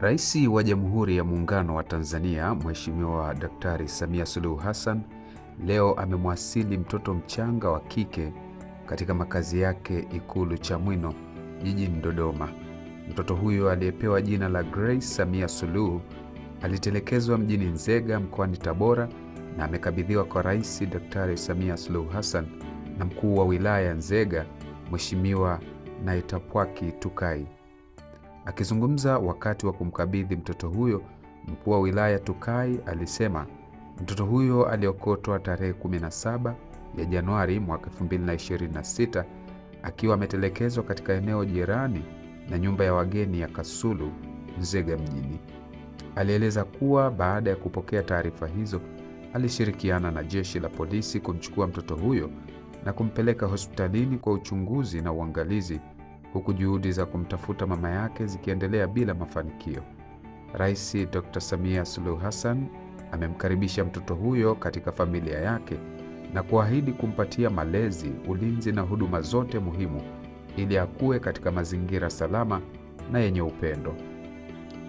Rais wa Jamhuri ya Muungano wa Tanzania, Mheshimiwa Daktari Samia Suluhu Hassan, leo amemwasili mtoto mchanga wa kike katika makazi yake Ikulu Chamwino, jijini Dodoma. Mtoto huyo aliyepewa jina la Grace Samia Suluhu alitelekezwa mjini Nzega mkoani Tabora na amekabidhiwa kwa Rais Daktari Samia Suluhu Hassan na Mkuu wa Wilaya Nzega, Mheshimiwa Naitapwaki Tukai. Akizungumza wakati wa kumkabidhi mtoto huyo, Mkuu wa Wilaya Tukai alisema mtoto huyo aliokotwa tarehe 17 ya Januari mwaka 2026 akiwa ametelekezwa katika eneo jirani na nyumba ya wageni ya Kasulu, Nzega mjini. Alieleza kuwa baada ya kupokea taarifa hizo, alishirikiana na jeshi la polisi kumchukua mtoto huyo na kumpeleka hospitalini kwa uchunguzi na uangalizi, huku juhudi za kumtafuta mama yake zikiendelea bila mafanikio. Rais Dr. Samia Suluhu Hassan amemkaribisha mtoto huyo katika familia yake na kuahidi kumpatia malezi, ulinzi na huduma zote muhimu ili akue katika mazingira salama na yenye upendo.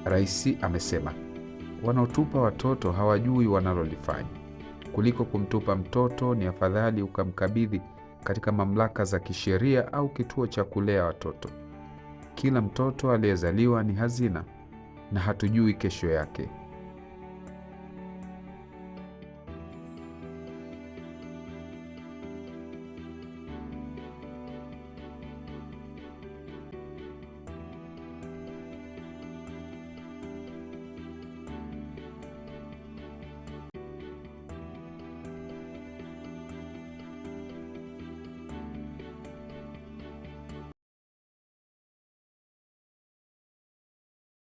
Rais amesema, wanaotupa watoto hawajui wanalolifanya. Kuliko kumtupa mtoto, ni afadhali ukamkabidhi katika mamlaka za kisheria au kituo cha kulea watoto. Kila mtoto aliyezaliwa ni hazina na hatujui kesho yake.